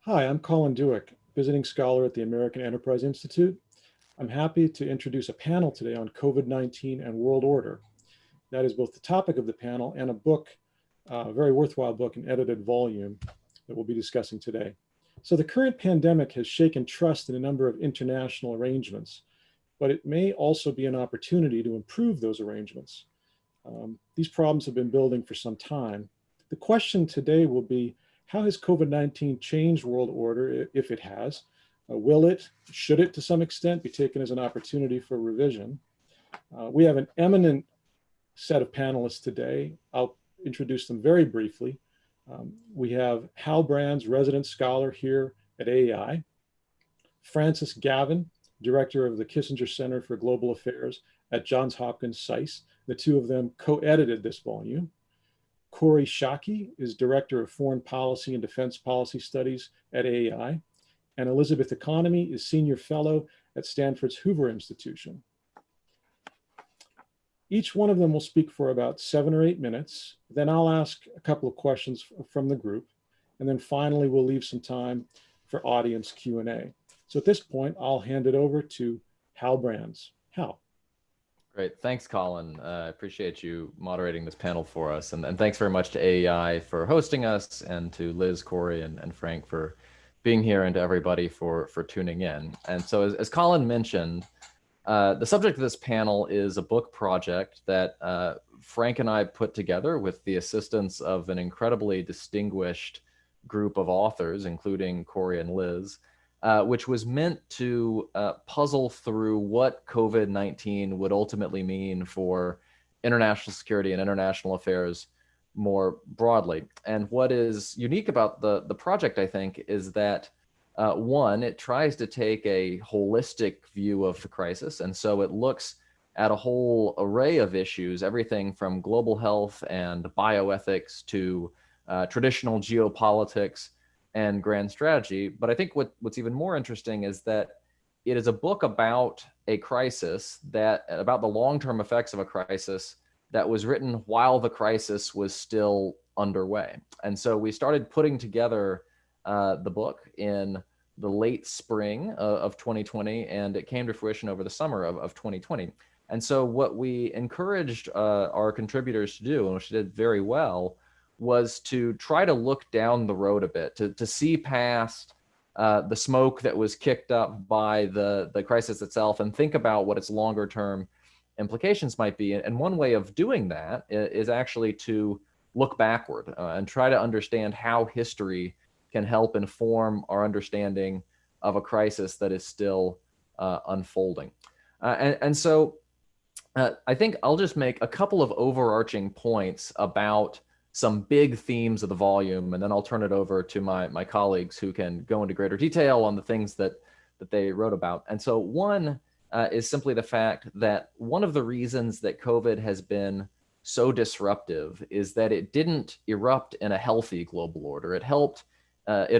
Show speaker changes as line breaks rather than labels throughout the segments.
Hi, I'm Colin Dueck, visiting scholar at the American Enterprise Institute. I'm happy to introduce a panel today on COVID-19 and world order. That is both the topic of the panel and a book, a very worthwhile book, an edited volume that we'll be discussing today. So the current pandemic has shaken trust in a number of international arrangements, but it may also be an opportunity to improve those arrangements. These problems have been building for some time. The question today will be, how has COVID-19 changed world order, if it has? Will it, should it to some extent be taken as an opportunity for revision? We have an eminent set of panelists today. I'll introduce them very briefly. We have Hal Brands, resident scholar here at AEI, Francis Gavin, director of the Kissinger Center for Global Affairs at Johns Hopkins SAIS. The two of them co-edited this volume. Kori Schake is Director of Foreign Policy and Defense Policy Studies at AEI, and Elizabeth Economy is Senior Fellow at Stanford's Hoover Institution. Each one of them will speak for about 7 or 8 minutes. Then I'll ask a couple of questions from the group, and then finally we'll leave some time for audience Q&A. So at this point, I'll hand it over to Hal Brands. Hal.
Great. Thanks, Colin. I appreciate you moderating this panel for us. And thanks very much to AEI for hosting us, and to Liz, Kori, and Frank for being here, and to everybody for tuning in. And so as Colin mentioned, the subject of this panel is a book project that Frank and I put together with the assistance of an incredibly distinguished group of authors, including Kori and Liz, which was meant to puzzle through what COVID-19 would ultimately mean for international security and international affairs more broadly. And what is unique about the project, I think, is that one, it tries to take a holistic view of the crisis. And so it looks at a whole array of issues, everything from global health and bioethics to traditional geopolitics and grand strategy. But I think what's even more interesting is that it is a book about a crisis, about the long-term effects of a crisis that was written while the crisis was still underway. And so we started putting together the book in the late spring of 2020, and it came to fruition over the summer of 2020. And so what we encouraged our contributors to do, and which did very well, was to try to look down the road a bit, to see past the smoke that was kicked up by the crisis itself, and think about what its longer term implications might be. And one way of doing that is actually to look backward and try to understand how history can help inform our understanding of a crisis that is still unfolding. And so I think I'll just make a couple of overarching points about some big themes of the volume, and then I'll turn it over to my colleagues who can go into greater detail on the things that they wrote about. And so one is simply the fact that one of the reasons that COVID has been so disruptive is that it didn't erupt in a healthy global order. It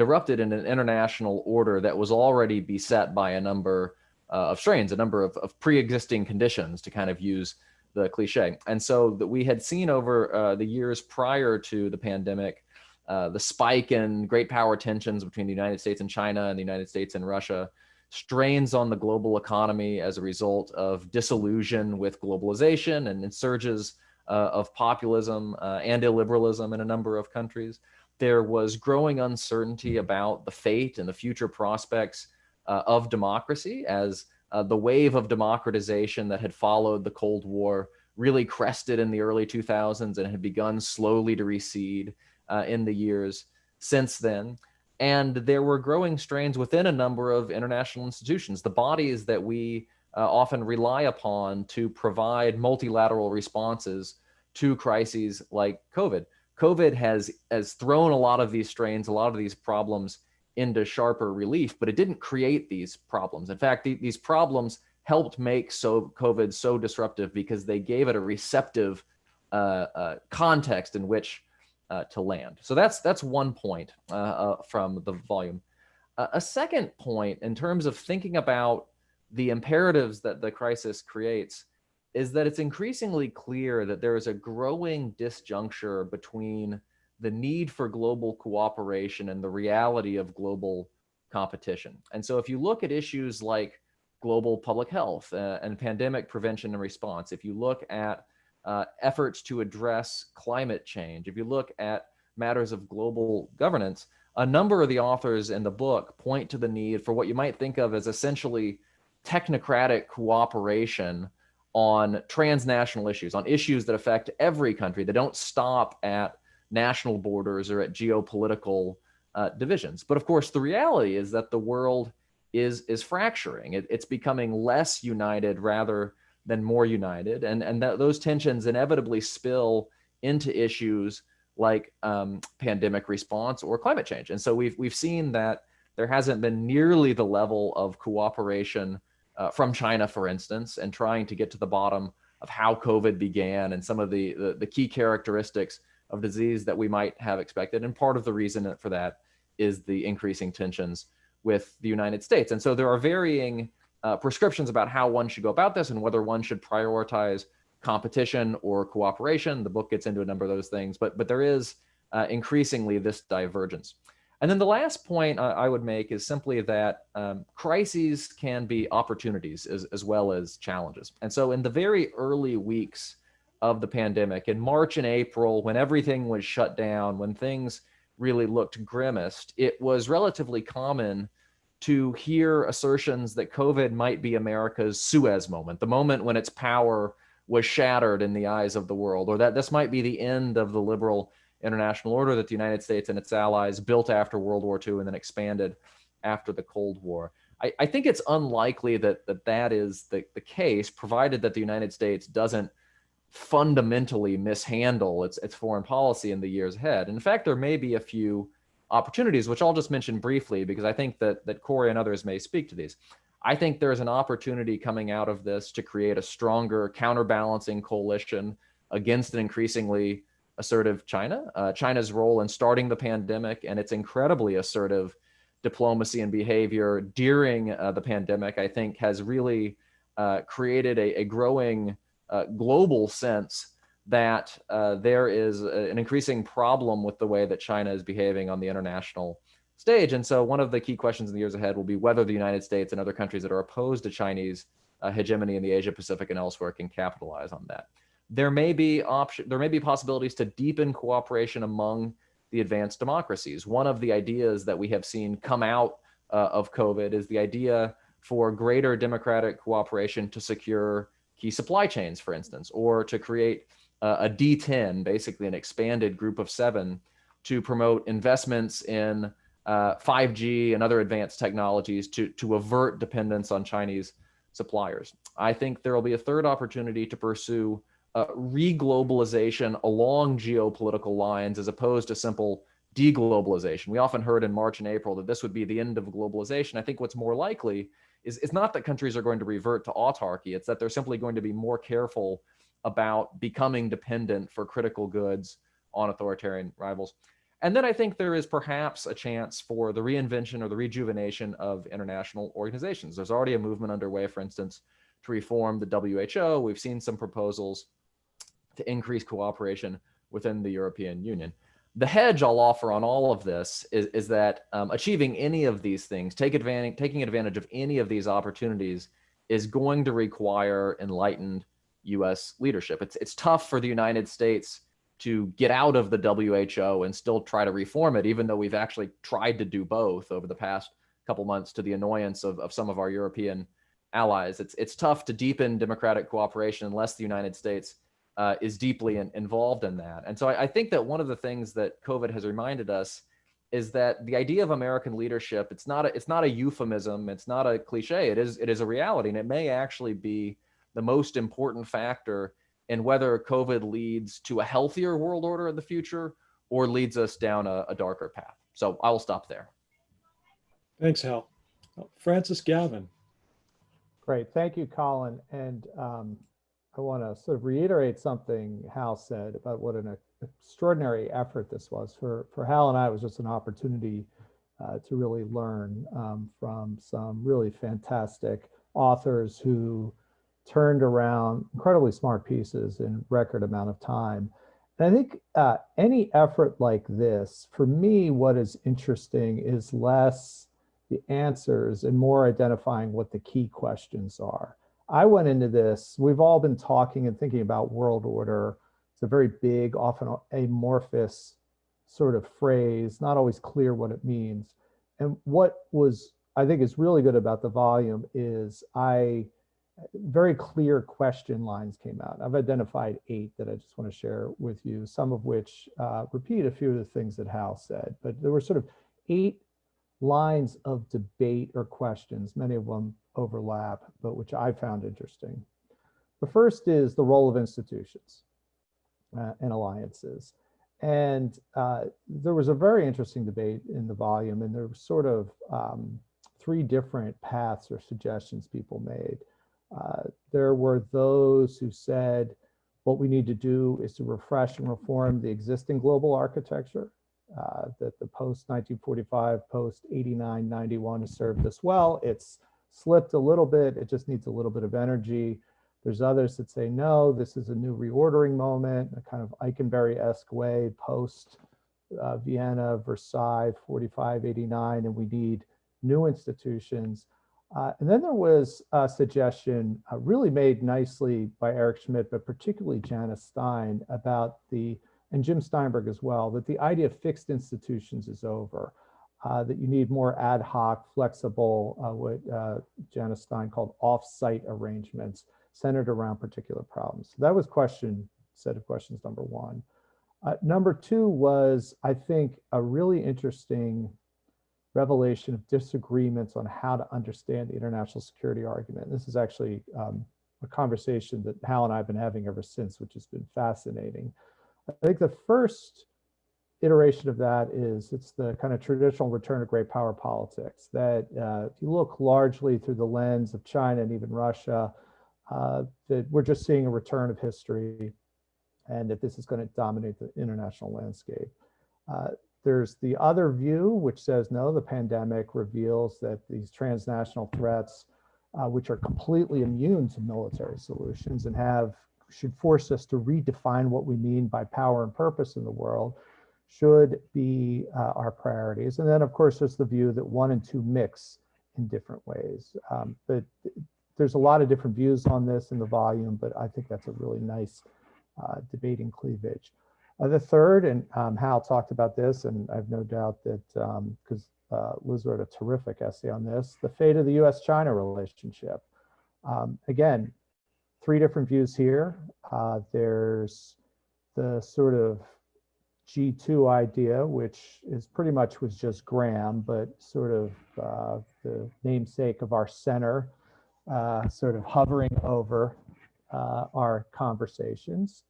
erupted in an international order that was already beset by a number of strains, a number of pre-existing conditions, to kind of use the cliche. And so that we had seen over the years prior to the pandemic, the spike in great power tensions between the United States and China, and the United States and Russia, strains on the global economy as a result of disillusion with globalization and surges of populism and illiberalism in a number of countries. There was growing uncertainty about the fate and the future prospects of democracy, as the wave of democratization that had followed the Cold War really crested in the early 2000s and had begun slowly to recede in the years since then. And there were growing strains within a number of international institutions, the bodies that we often rely upon to provide multilateral responses to crises like COVID. COVID has thrown a lot of these strains, a lot of these problems into sharper relief, but it didn't create these problems. In fact, these problems helped make COVID so disruptive because they gave it a receptive context in which to land. So that's one point from the volume. A second point, in terms of thinking about the imperatives that the crisis creates, is that it's increasingly clear that there is a growing disjuncture between the need for global cooperation and the reality of global competition. And so if you look at issues like global public health and pandemic prevention and response, if you look at efforts to address climate change, if you look at matters of global governance, a number of the authors in the book point to the need for what you might think of as essentially technocratic cooperation on transnational issues, on issues that affect every country, that don't stop at national borders or at geopolitical divisions. But of course, the reality is that the world is fracturing. It's becoming less united rather than more united. And those tensions inevitably spill into issues like pandemic response or climate change. And so we've seen that there hasn't been nearly the level of cooperation from China, for instance, and trying to get to the bottom of how COVID began and some of the key characteristics of disease that we might have expected. And part of the reason for that is the increasing tensions with the United States. And so there are varying prescriptions about how one should go about this and whether one should prioritize competition or cooperation. The book gets into a number of those things, but there is increasingly this divergence. And then the last point I would make is simply that crises can be opportunities as well as challenges. And so in the very early weeks of the pandemic, in March and April, when everything was shut down, when things really looked grimmest, it was relatively common to hear assertions that COVID might be America's Suez moment, the moment when its power was shattered in the eyes of the world, or that this might be the end of the liberal international order that the United States and its allies built after World War II and then expanded after the Cold War. I think it's unlikely that is the case, provided that the United States doesn't fundamentally mishandle its foreign policy in the years ahead. In fact, there may be a few opportunities, which I'll just mention briefly, because I think that Kori and others may speak to these. I think there's an opportunity coming out of this to create a stronger counterbalancing coalition against an increasingly assertive China. China's role in starting the pandemic and its incredibly assertive diplomacy and behavior during the pandemic, I think, has really created a growing global sense that there is an increasing problem with the way that China is behaving on the international stage. And so one of the key questions in the years ahead will be whether the United States and other countries that are opposed to Chinese hegemony in the Asia Pacific and elsewhere can capitalize on that. There may be possibilities to deepen cooperation among the advanced democracies. One of the ideas that we have seen come out of COVID is the idea for greater democratic cooperation to secure key supply chains, for instance, or to create a D10, basically an expanded group of 7, to promote investments in 5G and other advanced technologies to avert dependence on Chinese suppliers. I think there will be a third opportunity to pursue re-globalization along geopolitical lines as opposed to simple deglobalization. We often heard in March and April that this would be the end of globalization. I think what's more likely is not that countries are going to revert to autarky. It's that they're simply going to be more careful about becoming dependent for critical goods on authoritarian rivals. And then I think there is perhaps a chance for the reinvention or the rejuvenation of international organizations. There's already a movement underway, for instance, to reform the WHO. We've seen some proposals to increase cooperation within the European Union. The hedge I'll offer on all of this is that achieving any of these things, taking advantage of any of these opportunities, is going to require enlightened U.S. leadership. It's tough for the United States to get out of the WHO and still try to reform it, even though we've actually tried to do both over the past couple months to the annoyance of some of our European allies. It's tough to deepen democratic cooperation unless the United States is deeply involved in that. And so I think that one of the things that COVID has reminded us is that the idea of American leadership, it's not a euphemism, it's not a cliche, it is a reality, and it may actually be the most important factor in whether COVID leads to a healthier world order in the future or leads us down a darker path. So I will stop there.
Thanks, Hal. Francis, Gavin.
Great, thank you, Colin. And I want to sort of reiterate something Hal said about what an extraordinary effort this was. For Hal and I, it was just an opportunity to really learn from some really fantastic authors who turned around incredibly smart pieces in record amount of time. And I think any effort like this, for me, what is interesting is less the answers and more identifying what the key questions are. I went into this, we've all been talking and thinking about world order. It's a very big, often amorphous sort of phrase, not always clear what it means. And what I think is really good about the volume is very clear question lines came out. I've identified 8 that I just want to share with you, some of which repeat a few of the things that Hal said, but there were sort of 8 lines of debate or questions, many of them overlap, but which I found interesting. The first is the role of institutions and alliances. And there was a very interesting debate in the volume, and there were sort of 3 different paths or suggestions people made. There were those who said, what we need to do is to refresh and reform the existing global architecture, that the post-1945, post-89-91 has served us well. It's slipped a little bit. It just needs a little bit of energy. There's others that say, no, this is a new reordering moment, a kind of Eichenberry-esque way, post-Vienna, Versailles, 45, 89, and we need new institutions. And then there was a suggestion really made nicely by Eric Schmidt, but particularly Janice Stein, about and Jim Steinberg as well, that the idea of fixed institutions is over, that you need more ad hoc, flexible, what Janice Stein called off-site arrangements centered around particular problems. So that was set of questions number 1. Number 2 was, I think, a really interesting revelation of disagreements on how to understand the international security argument. This is actually a conversation that Hal and I have been having ever since, which has been fascinating. I think the first iteration of that it's the kind of traditional return to great power politics, that if you look largely through the lens of China and even Russia, that we're just seeing a return of history and that this is going to dominate the international landscape. There's the other view, which says, no, the pandemic reveals that these transnational threats, which are completely immune to military solutions and should force us to redefine what we mean by power and purpose in the world, should be our priorities. And then, of course, there's the view that 1 and 2 mix in different ways. But there's a lot of different views on this in the volume, but I think that's a really nice debating cleavage. The third, and Hal talked about this, and I have no doubt that, because Liz wrote a terrific essay on this, the fate of the US-China relationship. Again, 3 different views here. There's the sort of G2 idea, which is pretty much was just Graham, but sort of the namesake of our center, sort of hovering over our conversations.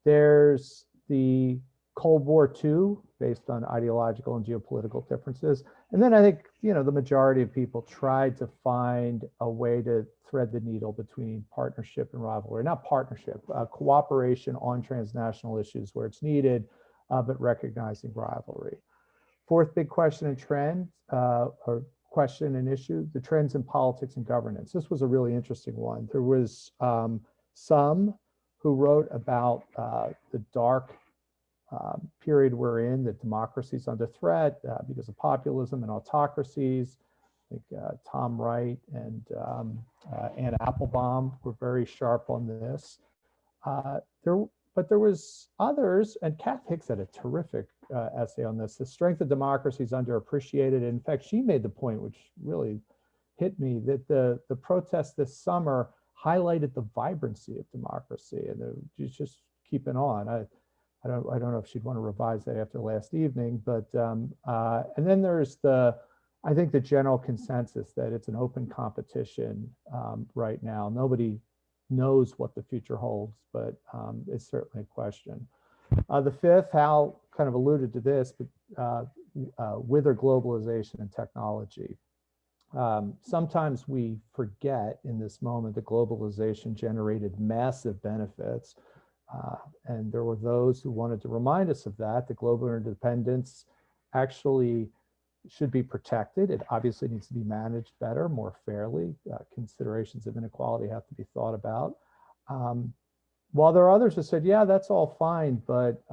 There's the Cold War II, based on ideological and geopolitical differences. And then I think, the majority of people tried to find a way to thread the needle between partnership and rivalry. Not partnership, cooperation on transnational issues where it's needed, but recognizing rivalry. Fourth big question and trend, or question and issue, the trends in politics and governance. This was a really interesting one. There was some who wrote about the dark period we're in, that democracy's under threat because of populism and autocracies. I think Tom Wright and Ann Applebaum were very sharp on this. But there was others, and Kath Hicks had a terrific essay on this. The strength of democracy is underappreciated. And in fact, she made the point, which really hit me, that the protests this summer highlighted the vibrancy of democracy, and just keeping on. I don't know if she'd want to revise that after last evening, but and then there's I think the general consensus that it's an open competition right now. Nobody knows what the future holds, but it's certainly a question. The fifth, Hal kind of alluded to this, but wither globalization and technology. Sometimes we forget in this moment that globalization generated massive benefits. And there were those who wanted to remind us of that global interdependence actually should be protected. It obviously needs to be managed better, more fairly. Considerations of inequality have to be thought about. while there are others who said, yeah, that's all fine, but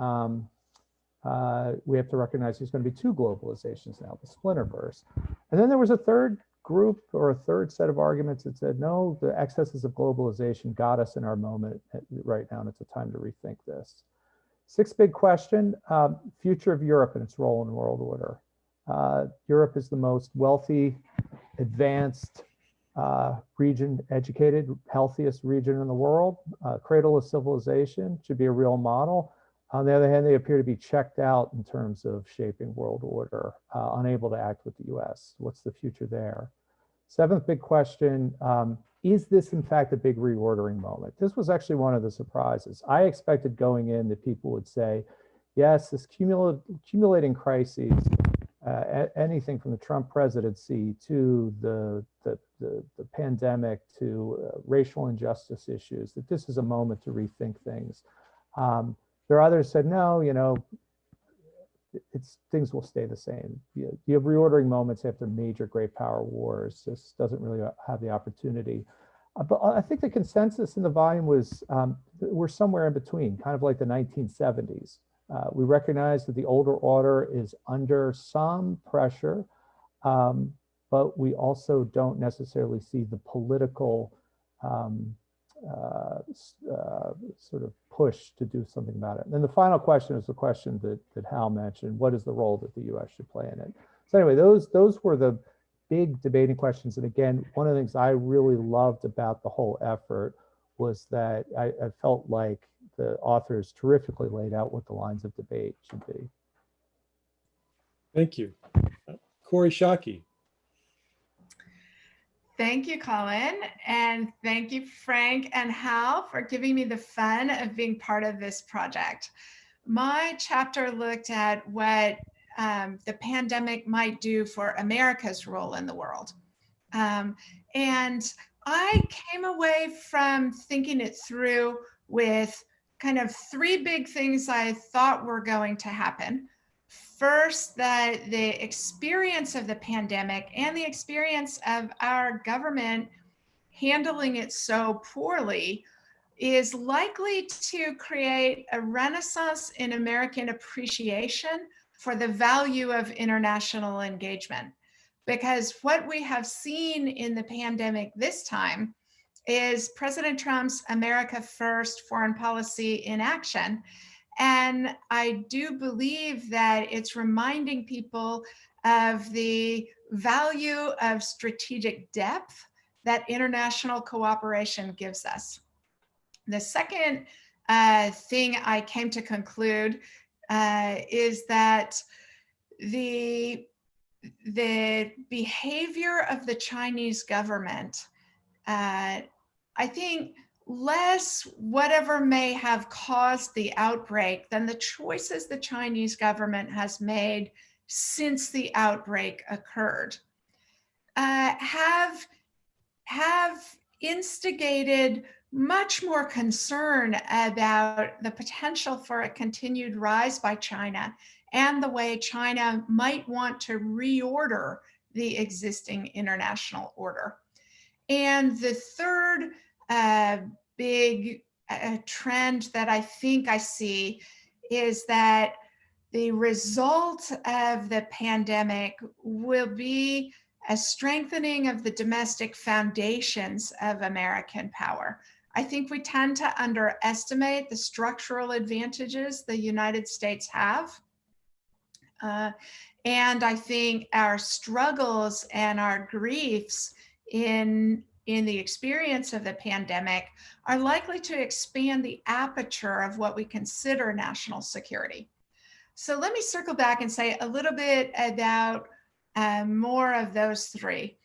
we have to recognize there's going to be two globalizations now, the splinterverse. And then there was a third group or a third set of arguments that said, no, the excesses of globalization got us in our moment right now, and it's a time to rethink this. Sixth big question, future of Europe and its role in world order. Europe is the most wealthy, advanced region, educated, healthiest region in the world, cradle of civilization, should be a real model. On the other hand, they appear to be checked out in terms of shaping world order, unable to act with the US. What's the future there? Seventh big question, is this in fact a big reordering moment? This was actually one of the surprises. I expected going in that people would say, yes, this accumulating crises, anything from the Trump presidency to the pandemic to racial injustice issues, that this is a moment to rethink things. There are others said, no, you know, things will stay the same. You have reordering moments after major great power wars. This doesn't really have the opportunity. But I think the consensus in the volume was we're somewhere in between, kind of like the 1970s. We recognize that the older order is under some pressure, but we also don't necessarily see the political sort of push to do something about it. And then the final question is the question that Hal mentioned: what is the role that the U.S. should play in it? So anyway, those were the big debating questions. And again, one of the things I really loved about the whole effort was that I felt like the authors terrifically laid out what the lines of debate should be.
Thank you. Kori Schake.
Thank you, Colin, and thank you, Frank and Hal, for giving me the fun of being part of this project. My chapter looked at what the pandemic might do for America's role in the world. And I came away from thinking it through with kind of three big things I thought were going to happen. First, that the experience of the pandemic and the experience of our government handling it so poorly is likely to create a renaissance in American appreciation for the value of international engagement. Because what we have seen in the pandemic this time is President Trump's America First foreign policy in action. And I do believe that it's reminding people of the value of strategic depth that international cooperation gives us. The second thing I came to conclude is that the behavior of the Chinese government, I think, less whatever may have caused the outbreak than the choices the Chinese government has made since the outbreak occurred, have instigated much more concern about the potential for a continued rise by China and the way China might want to reorder the existing international order. And the third big trend that I think I see is that the result of the pandemic will be a strengthening of the domestic foundations of American power. I think we tend to underestimate the structural advantages the United States have. And I think our struggles and our griefs in the experience of the pandemic are likely to expand the aperture of what we consider national security. So let me circle back and say a little bit about more of those three.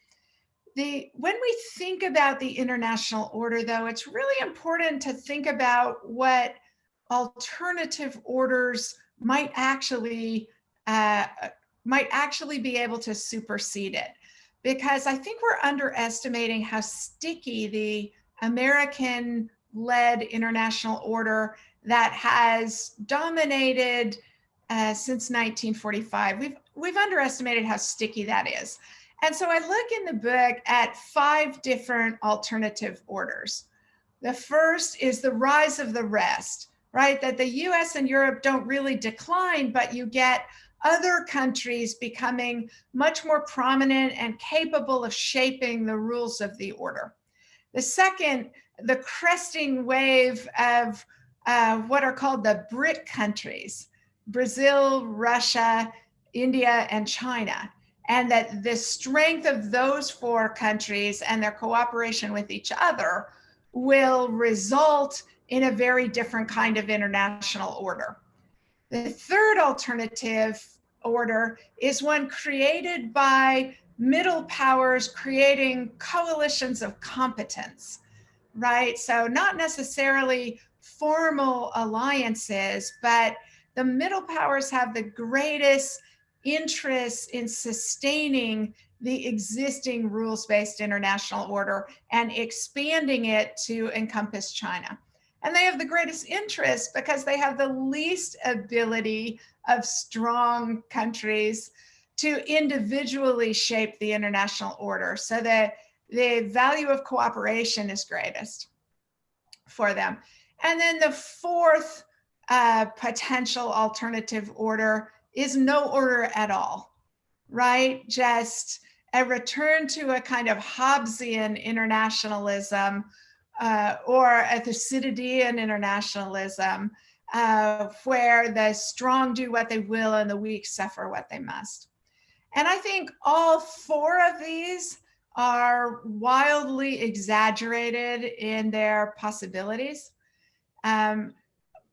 When we think about the international order, though, it's really important to think about what alternative orders might actually be able to supersede it. Because I think we're underestimating how sticky the American-led international order that has dominated since 1945. We've underestimated how sticky that is. And so I look in the book at 5 different alternative orders. The first is the rise of the rest, right? That the US and Europe don't really decline, but you get other countries becoming much more prominent and capable of shaping the rules of the order. The second, the cresting wave of what are called the BRIC countries, Brazil, Russia, India, and China. And that the strength of those four countries and their cooperation with each other will result in a very different kind of international order. The third alternative order is one created by middle powers creating coalitions of competence, right? So not necessarily formal alliances, but the middle powers have the greatest interest in sustaining the existing rules-based international order and expanding it to encompass China. And they have the greatest interest because they have the least ability of strong countries to individually shape the international order. So that the value of cooperation is greatest for them. And then the fourth potential alternative order is no order at all, right? Just a return to a kind of Hobbesian internationalism or a Thucydidean internationalism where the strong do what they will and the weak suffer what they must. And I think all four of these are wildly exaggerated in their possibilities.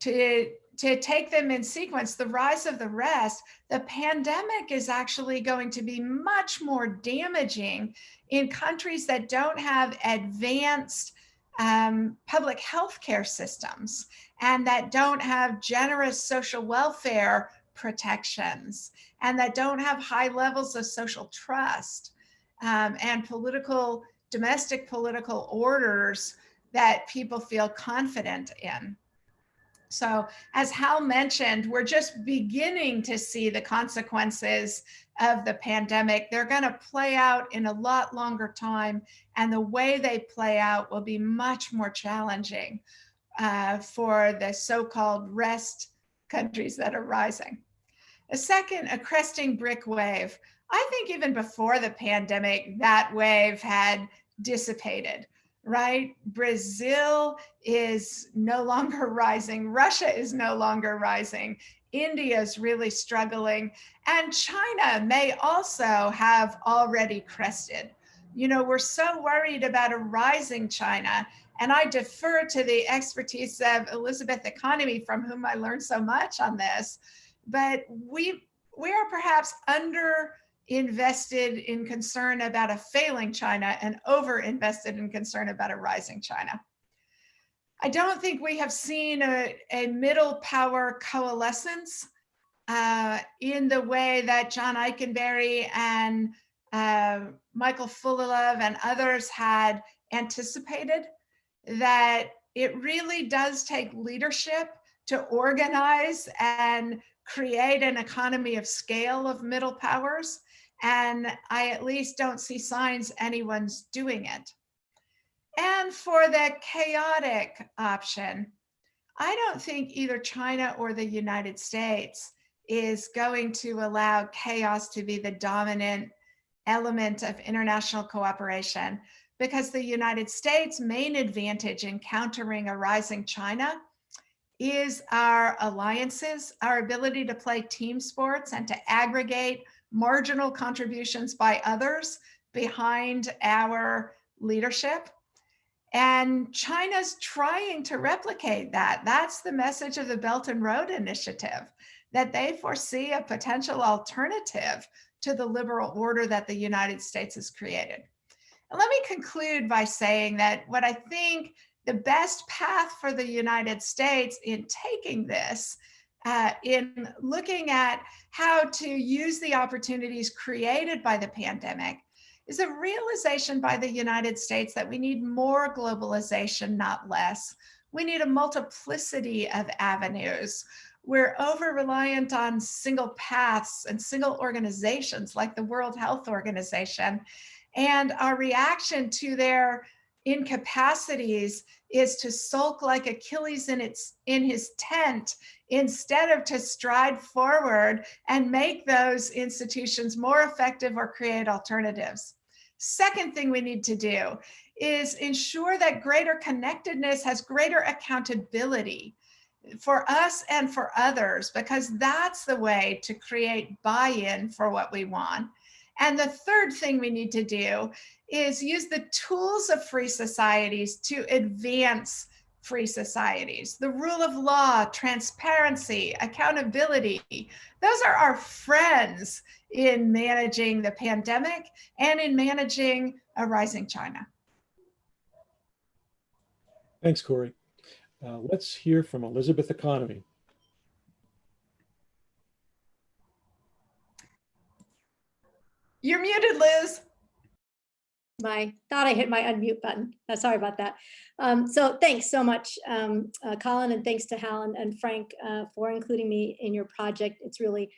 To take them in sequence, the rise of the rest, the pandemic is actually going to be much more damaging in countries that don't have advanced public health care systems and that don't have generous social welfare protections and that don't have high levels of social trust and domestic political orders that people feel confident in. So as Hal mentioned, we're just beginning to see the consequences of the pandemic. They're going to play out in a lot longer time, and the way they play out will be much more challenging for the so-called rest countries that are rising. A second, a cresting BRIC wave. I think even before the pandemic, that wave had dissipated. Right? Brazil is no longer rising. Russia is no longer rising. India is really struggling. And China may also have already crested. You know, we're so worried about a rising China. And I defer to the expertise of Elizabeth Economy, from whom I learned so much on this. But we are perhaps invested in concern about a failing China and over-invested in concern about a rising China. I don't think we have seen a middle power coalescence in the way that John Eikenberry and Michael Fulilov and others had anticipated, that it really does take leadership to organize and create an economy of scale of middle powers. And I at least don't see signs anyone's doing it. And for the chaotic option, I don't think either China or the United States is going to allow chaos to be the dominant element of international cooperation, because the United States' main advantage in countering a rising China is our alliances, our ability to play team sports and to aggregate marginal contributions by others behind our leadership. And China's trying to replicate that. That's the message of the Belt and Road Initiative, that they foresee a potential alternative to the liberal order that the United States has created. And let me conclude by saying that what I think the best path for the United States in taking this, in looking at how to use the opportunities created by the pandemic, is a realization by the United States that we need more globalization, not less. We need a multiplicity of avenues. We're over-reliant on single paths and single organizations like the World Health Organization, and our reaction to their incapacities is to sulk like Achilles in his tent instead of to stride forward and make those institutions more effective or create alternatives. Second thing we need to do is ensure that greater connectedness has greater accountability for us and for others, because that's the way to create buy-in for what we want. And the third thing we need to do is use the tools of free societies to advance free societies. The rule of law, transparency, accountability, those are our friends in managing the pandemic and in managing a rising China.
Thanks, Kori. Let's hear from Elizabeth Economy.
You're muted, Liz.
Thought I hit my unmute button. Sorry about that. So thanks so much, Colin, and thanks to Hal and Frank for including me in your project. It's really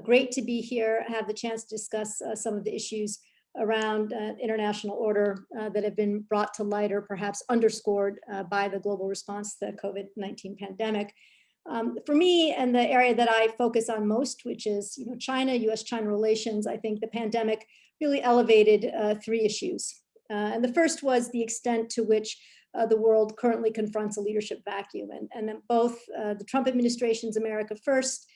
great to be here, have the chance to discuss some of the issues around international order that have been brought to light or perhaps underscored by the global response to the COVID-19 pandemic. For me, and the area that I focus on most, which is China, US-China relations, I think the pandemic really elevated three issues. And the first was the extent to which the world currently confronts a leadership vacuum. And then both the Trump administration's America First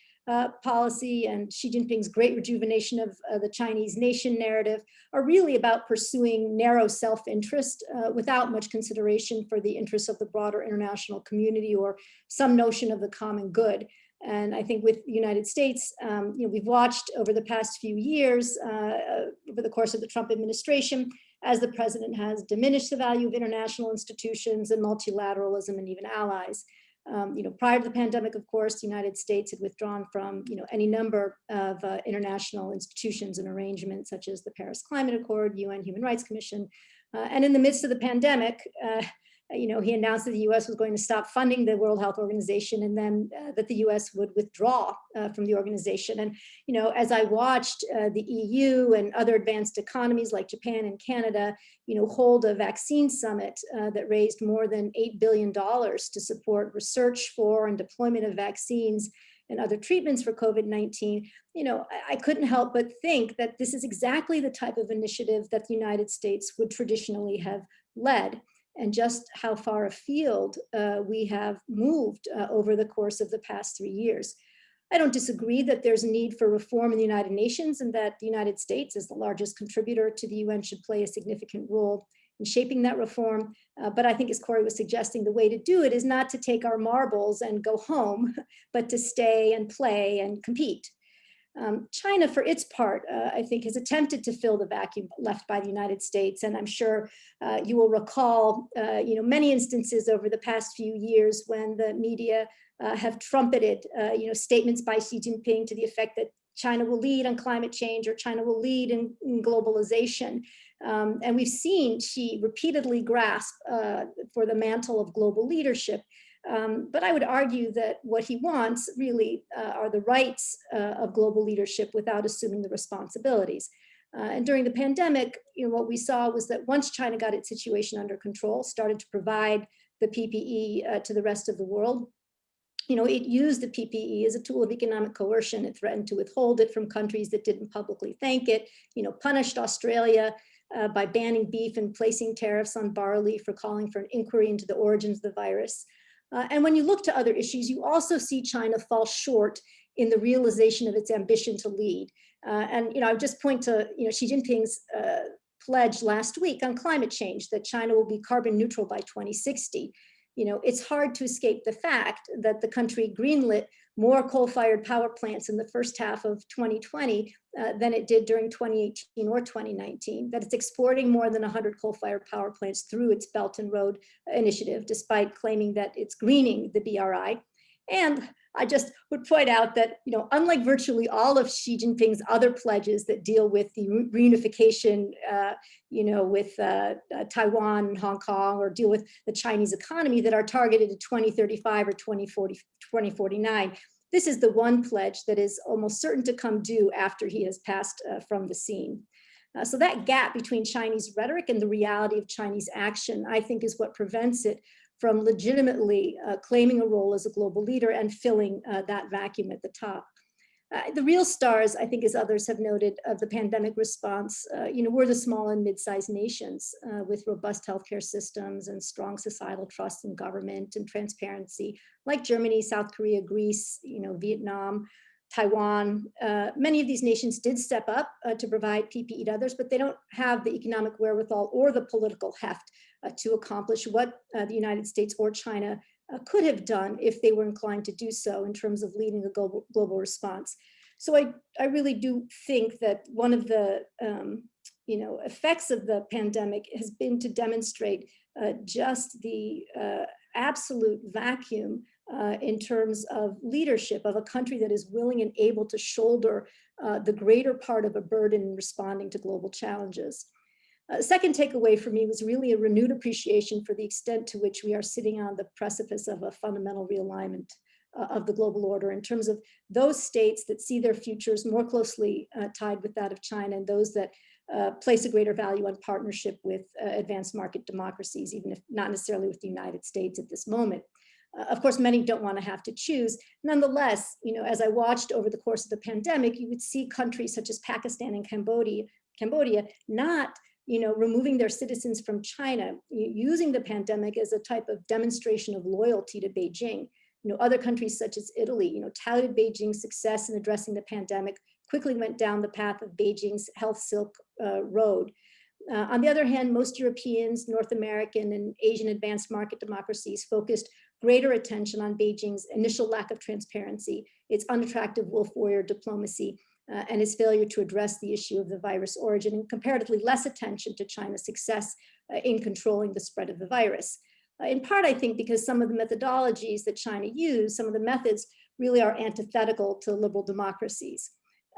policy and Xi Jinping's great rejuvenation of the Chinese nation narrative are really about pursuing narrow self-interest without much consideration for the interests of the broader international community or some notion of the common good. And I think with the United States, we've watched over the past few years, over the course of the Trump administration, as the president has diminished the value of international institutions and multilateralism and even allies. Prior to the pandemic, of course, the United States had withdrawn from any number of international institutions and arrangements, such as the Paris Climate Accord, UN Human Rights Commission. And in the midst of the pandemic, he announced that the US was going to stop funding the World Health Organization, and then that the US would withdraw from the organization. And, as I watched the EU and other advanced economies like Japan and Canada, hold a vaccine summit that raised more than $8 billion to support research for and deployment of vaccines and other treatments for COVID-19, I couldn't help but think that this is exactly the type of initiative that the United States would traditionally have led, and just how far afield we have moved over the course of the past 3 years. I don't disagree that there's a need for reform in the United Nations and that the United States, as the largest contributor to the UN, should play a significant role in shaping that reform. But I think, as Kori was suggesting, the way to do it is not to take our marbles and go home, but to stay and play and compete. China, for its part, I think, has attempted to fill the vacuum left by the United States. And I'm sure you will recall, many instances over the past few years when the media have trumpeted, statements by Xi Jinping to the effect that China will lead on climate change or China will lead in globalization. And we've seen Xi repeatedly grasp for the mantle of global leadership. But I would argue that what he wants really are the rights of global leadership without assuming the responsibilities. And during the pandemic, what we saw was that once China got its situation under control, started to provide the PPE to the rest of the world, it used the PPE as a tool of economic coercion. It threatened to withhold it from countries that didn't publicly thank it, punished Australia by banning beef and placing tariffs on barley for calling for an inquiry into the origins of the virus. And when you look to other issues, you also see China fall short in the realization of its ambition to lead. And I would just point to Xi Jinping's pledge last week on climate change, that China will be carbon neutral by 2060. It's hard to escape the fact that the country greenlit more coal-fired power plants in the first half of 2020 than it did during 2018 or 2019, that it's exporting more than 100 coal-fired power plants through its Belt and Road Initiative, despite claiming that it's greening the BRI. And I just would point out that, unlike virtually all of Xi Jinping's other pledges that deal with the reunification, with Taiwan and Hong Kong, or deal with the Chinese economy that are targeted at 2035 or 2049, this is the one pledge that is almost certain to come due after he has passed from the scene. So that gap between Chinese rhetoric and the reality of Chinese action, I think, is what prevents it from legitimately claiming a role as a global leader and filling that vacuum at the top. The real stars, I think, as others have noted, of the pandemic response, were the small and mid-sized nations with robust healthcare systems and strong societal trust in government and transparency, like Germany, South Korea, Greece, Vietnam, Taiwan. Many of these nations did step up to provide PPE to others, but they don't have the economic wherewithal or the political heft to accomplish what the United States or China could have done if they were inclined to do so in terms of leading a global response. So I really do think that one of the effects of the pandemic has been to demonstrate just the absolute vacuum in terms of leadership of a country that is willing and able to shoulder the greater part of a burden in responding to global challenges. The second takeaway for me was really a renewed appreciation for the extent to which we are sitting on the precipice of a fundamental realignment of the global order in terms of those states that see their futures more closely tied with that of China, and those that place a greater value on partnership with advanced market democracies, even if not necessarily with the United States at this moment. Of course, many don't want to have to choose. Nonetheless, as I watched over the course of the pandemic, you would see countries such as Pakistan and Cambodia not removing their citizens from China, using the pandemic as a type of demonstration of loyalty to Beijing. Other countries such as Italy, touted Beijing's success in addressing the pandemic, quickly went down the path of Beijing's Health Silk Road. On the other hand, most Europeans, North American, and Asian advanced market democracies focused greater attention on Beijing's initial lack of transparency, its unattractive wolf warrior diplomacy, and its failure to address the issue of the virus origin, and comparatively less attention to China's success in controlling the spread of the virus. In part, I think, because some of the methodologies that China used, some of the methods really are antithetical to liberal democracies.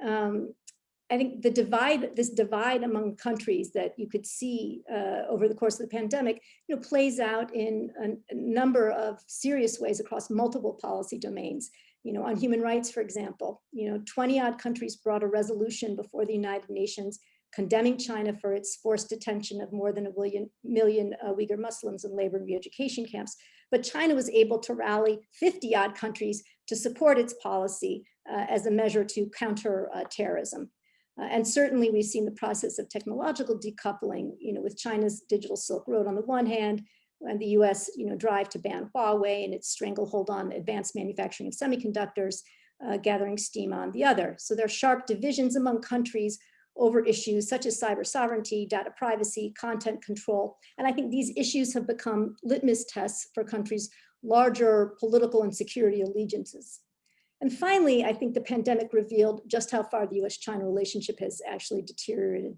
I think this divide among countries that you could see over the course of the pandemic, plays out in a number of serious ways across multiple policy domains. On human rights, for example, 20-odd countries brought a resolution before the United Nations condemning China for its forced detention of more than 1 million Uyghur Muslims in labor and re-education camps. But China was able to rally 50-odd countries to support its policy as a measure to counter terrorism. And certainly we've seen the process of technological decoupling, with China's digital Silk Road on the one hand, and the US, drive to ban Huawei and its stranglehold on advanced manufacturing of semiconductors, gathering steam on the other. So there are sharp divisions among countries over issues such as cyber sovereignty, data privacy, content control. And I think these issues have become litmus tests for countries' larger political and security allegiances. And finally, I think the pandemic revealed just how far the US-China relationship has actually deteriorated.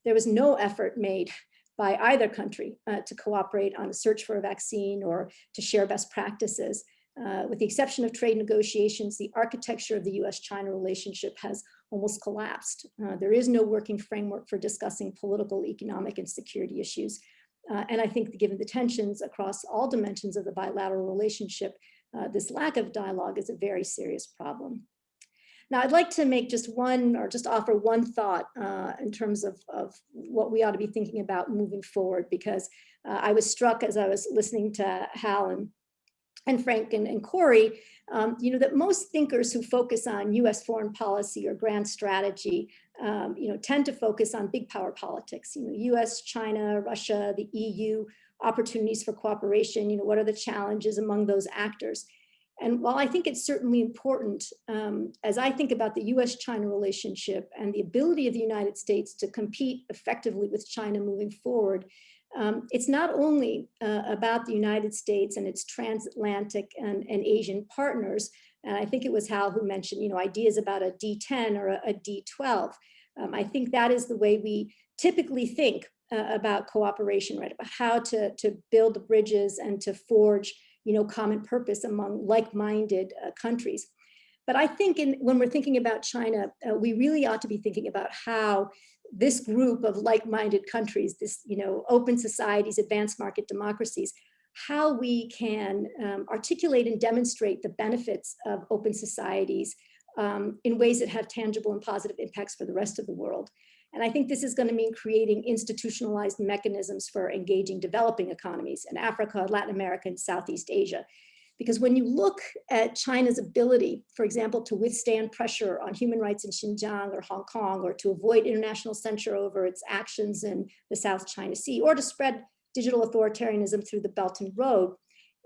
There was no effort made by either country to cooperate on a search for a vaccine or to share best practices. With the exception of trade negotiations, the architecture of the US-China relationship has almost collapsed. There is no working framework for discussing political, economic, and security issues. And I think given the tensions across all dimensions of the bilateral relationship, this lack of dialogue is a very serious problem. Now, I'd like to make just offer one thought in terms of what we ought to be thinking about moving forward, because I was struck as I was listening to Hal and Frank and Kori, that most thinkers who focus on US foreign policy or grand strategy, tend to focus on big power politics, US, China, Russia, the EU, opportunities for cooperation, what are the challenges among those actors? And while I think it's certainly important, as I think about the US-China relationship and the ability of the United States to compete effectively with China moving forward, it's not only about the United States and its transatlantic and Asian partners, and I think it was Hal who mentioned, ideas about a D10 or a D12. I think that is the way we typically think about cooperation, right? About how to build the bridges and to forge, common purpose among like-minded countries. But I think when we're thinking about China, we really ought to be thinking about how this group of like-minded countries, this, open societies, advanced market democracies, how we can articulate and demonstrate the benefits of open societies in ways that have tangible and positive impacts for the rest of the world. And I think this is going to mean creating institutionalized mechanisms for engaging developing economies in Africa, Latin America, and Southeast Asia. Because when you look at China's ability, for example, to withstand pressure on human rights in Xinjiang or Hong Kong, or to avoid international censure over its actions in the South China Sea, or to spread digital authoritarianism through the Belt and Road,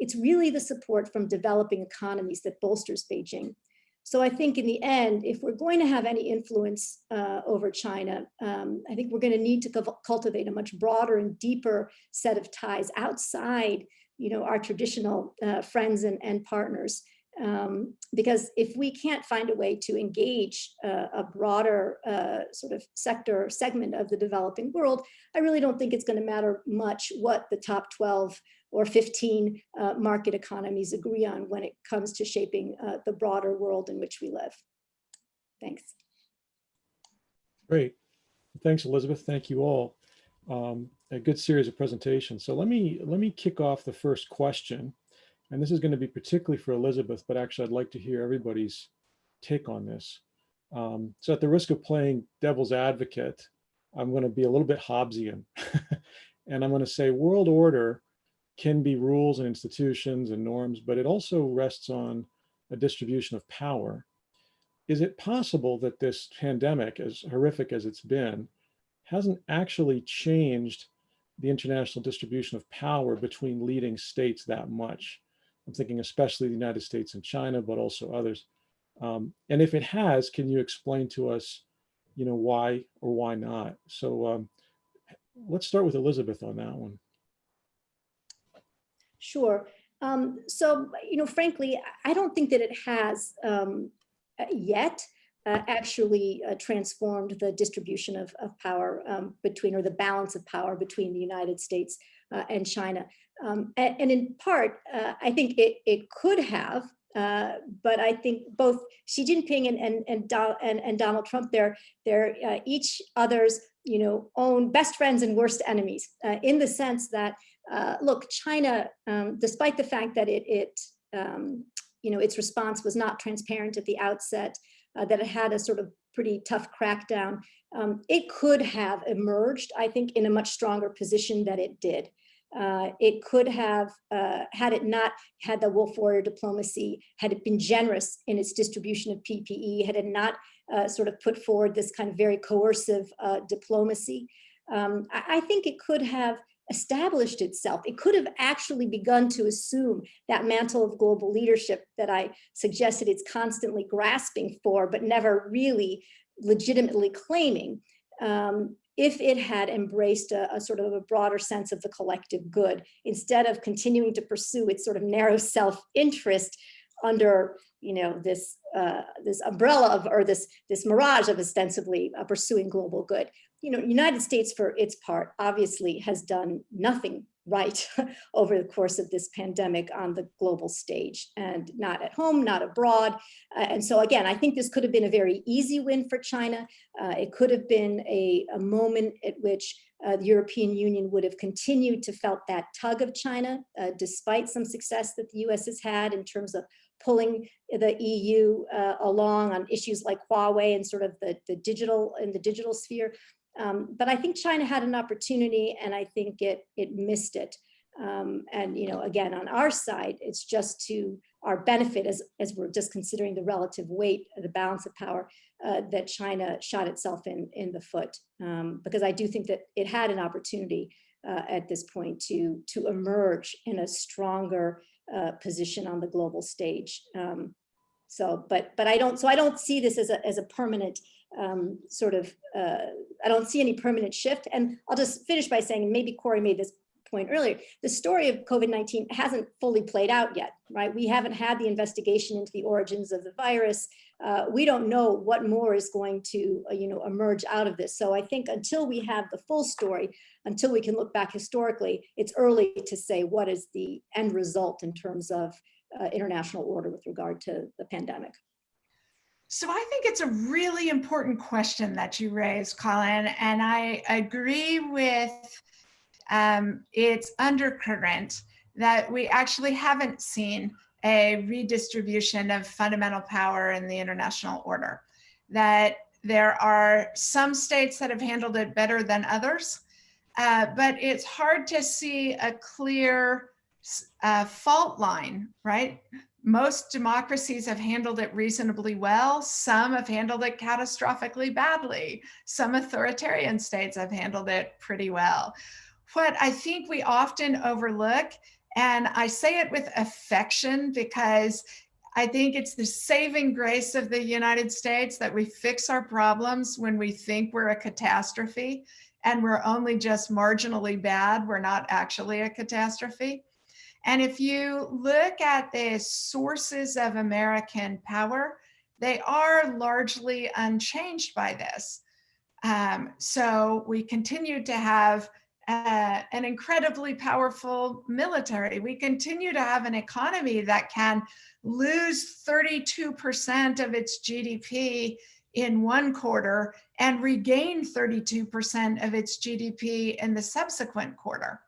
it's really the support from developing economies that bolsters Beijing. So I think in the end, if we're going to have any influence over China, I think we're going to need to cultivate a much broader and deeper set of ties outside our traditional friends and partners. Because if we can't find a way to engage a broader sort of sector or segment of the developing world, I really don't think it's going to matter much what the top 12 or 15 market economies agree on when it comes to shaping the broader world in which we live. Thanks.
Great. Thanks, Elizabeth. Thank you all. A good series of presentations. So let me kick off the first question. And this is going to be particularly for Elizabeth, but actually I'd like to hear everybody's take on this. So at the risk of playing devil's advocate, I'm going to be a little bit Hobbesian. And I'm going to say world order can be rules and institutions and norms, but it also rests on a distribution of power. Is it possible that this pandemic, as horrific as it's been, hasn't actually changed the international distribution of power between leading states that much? I'm thinking especially the United States and China, but also others. And if it has, can you explain to us, why or why not? So let's start with Elizabeth on that one.
Sure. So, frankly, I don't think that it has yet actually transformed the distribution of power between, or the balance of power between the United States and China. And in part, I think it could have, but I think both Xi Jinping and Donald Trump, they're each other's own best friends and worst enemies, in the sense that look, China, despite the fact that its response was not transparent at the outset, that it had a sort of pretty tough crackdown, it could have emerged, I think, in a much stronger position than it did. It could have, had it not had the wolf warrior diplomacy, had it been generous in its distribution of PPE, had it not sort of put forward this kind of very coercive diplomacy, I think it could have established itself. It could have actually begun to assume that mantle of global leadership that I suggested it's constantly grasping for, but never really legitimately claiming, if it had embraced a sort of a broader sense of the collective good, instead of continuing to pursue its sort of narrow self-interest under this umbrella of, or this mirage of ostensibly pursuing global good. United States, for its part, obviously has done nothing right over the course of this pandemic on the global stage, and not at home, not abroad. And so again, I think this could have been a very easy win for China. It could have been a moment at which the European Union would have continued to felt that tug of China, despite some success that the US has had in terms of pulling the EU along on issues like Huawei and sort of the digital sphere. But I think China had an opportunity, and I think it missed it. And again, on our side, it's just to our benefit, as we're just considering the relative weight, the balance of power, that China shot itself in the foot, because I do think that it had an opportunity at this point to emerge in a stronger position on the global stage. But I don't see this as a permanent I don't see any permanent shift. And I'll just finish by saying, and maybe Kori made this point earlier, the story of COVID-19 hasn't fully played out yet, right? We haven't had the investigation into the origins of the virus. We don't know what more is going to emerge out of this. So I think until we have the full story, until we can look back historically, it's early to say what is the end result in terms of international order with regard to the pandemic.
So I think it's a really important question that you raised, Colin, and I agree with its undercurrent that we actually haven't seen a redistribution of fundamental power in the international order. That There are some states that have handled it better than others, but it's hard to see a clear fault line, right? Most democracies have handled it reasonably well. Some have handled it catastrophically badly. Some authoritarian states have handled it pretty well. What I think we often overlook, and I say it with affection because I think it's the saving grace of the United States that we fix our problems when we think we're a catastrophe and we're only just marginally bad. We're not actually a catastrophe. And if you look at the sources of American power, they are largely unchanged by this. So we continue to have an incredibly powerful military. We continue to have an economy that can lose 32% of its GDP in one quarter and regain 32% of its GDP in the subsequent quarter.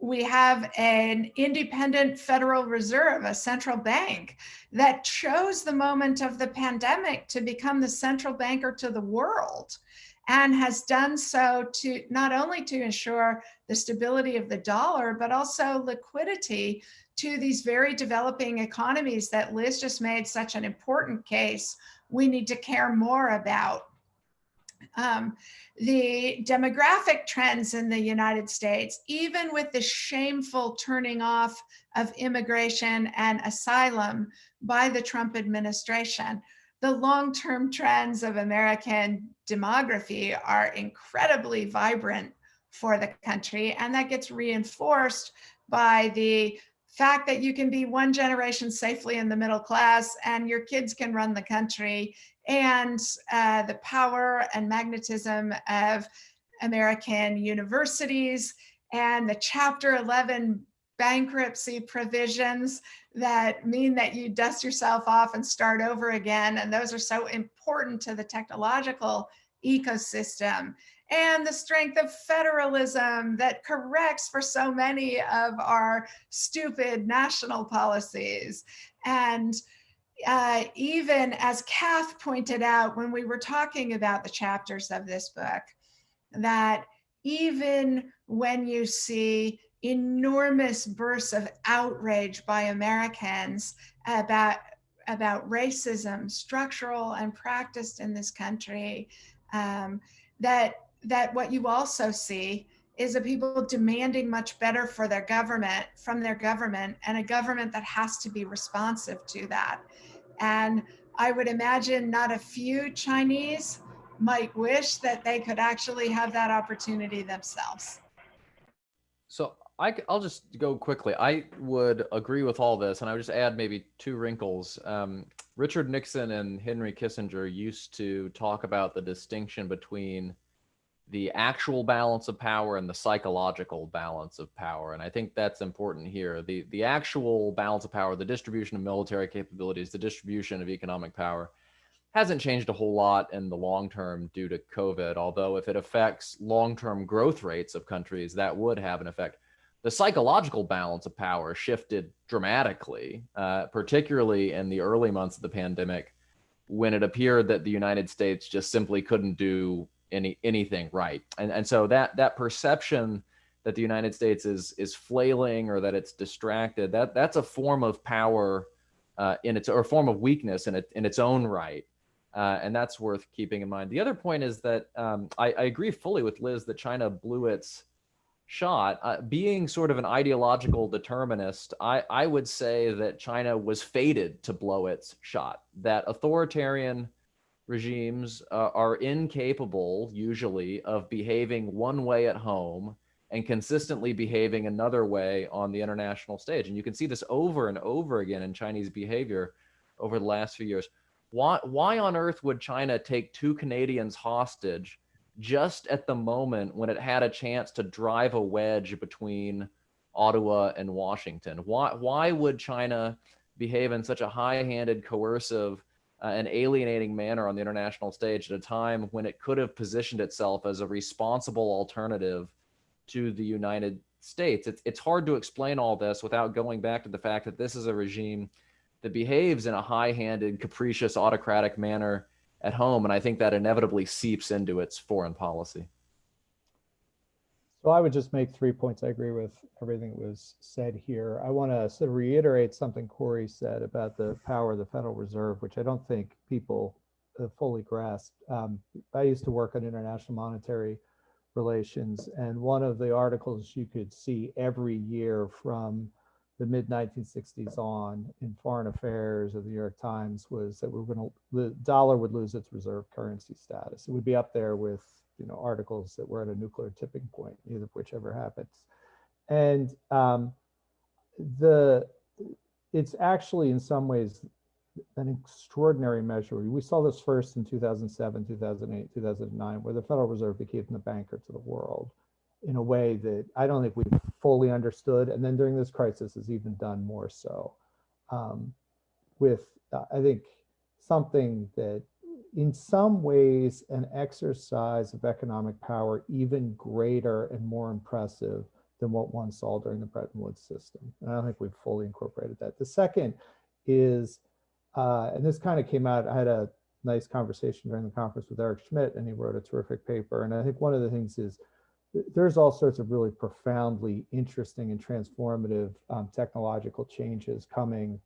We have an independent Federal Reserve, a central bank that chose the moment of the pandemic to become the central banker to the world, and has done so to not only to ensure the stability of the dollar, but also liquidity to these very developing economies that Liz just made such an important case we need to care more about. The demographic trends in the United States, even with the shameful turning off of immigration and asylum by the Trump administration, the long-term trends of American demography are incredibly vibrant for the country. And that gets reinforced by the fact that you can be one generation safely in the middle class and your kids can run the country, and the power and magnetism of American universities and the Chapter 11 bankruptcy provisions that mean that you dust yourself off and start over again. And those are so important to the technological ecosystem. And the strength of federalism that corrects for so many of our stupid national policies. And even as Kath pointed out when we were talking about the chapters of this book, that even when you see enormous bursts of outrage by Americans about racism, structural and practiced in this country, that what you also see is the people demanding much better for their government, from their government, and a government that has to be responsive to that. And I would imagine not a few Chinese might wish that they could actually have that opportunity themselves.
So I'll just go quickly. I would agree with all this, and I would just add maybe two wrinkles. Richard Nixon and Henry Kissinger used to talk about the distinction between the actual balance of power and the psychological balance of power. And I think that's important here. The actual balance of power, the distribution of military capabilities, the distribution of economic power hasn't changed a whole lot in the long term due to COVID, although if it affects long-term growth rates of countries, that would have an effect. The psychological balance of power shifted dramatically, particularly in the early months of the pandemic, when it appeared that the United States just simply couldn't do anything right. And so that perception that the United States is flailing or that it's distracted, that's a form of power or a form of weakness in its own right. And that's worth keeping in mind. The other point is that I agree fully with Liz that China blew its shot. Being sort of an ideological determinist, I would say that China was fated to blow its shot, that authoritarian regimes are incapable usually of behaving one way at home and consistently behaving another way on the international stage. And you can see this over and over again in Chinese behavior over the last few years. Why on earth would China take 2 Canadians hostage just at the moment when it had a chance to drive a wedge between Ottawa and Washington? Why would China behave in such a high-handed, coercive, and alienating manner on the international stage at a time when it could have positioned itself as a responsible alternative to the United States? It's hard to explain all this without going back to the fact that this is a regime that behaves in a high-handed, capricious, autocratic manner at home. And I think that inevitably seeps into its foreign policy.
So I would just make 3 points. I agree with everything that was said here. I want to sort of reiterate something Kori said about the power of the Federal Reserve, which I don't think people fully grasp. I used to work on international monetary relations, and one of the articles you could see every year from the mid-1960s on in Foreign Affairs or the New York Times was that the dollar would lose its reserve currency status. It would be up there with articles that were at a nuclear tipping point, either of whichever happens. And it's actually in some ways an extraordinary measure. We saw this first in 2007, 2008, 2009, where the Federal Reserve became the banker to the world in a way that I don't think we've fully understood. And then during this crisis has even done more so with, I think, something that in some ways an exercise of economic power even greater and more impressive than what one saw during the Bretton Woods system. And I don't think we've fully incorporated that. The second is, and this kind of came out, I had a nice conversation during the conference with Eric Schmidt, and he wrote a terrific paper. And I think one of the things is there's all sorts of really profoundly interesting and transformative technological changes coming.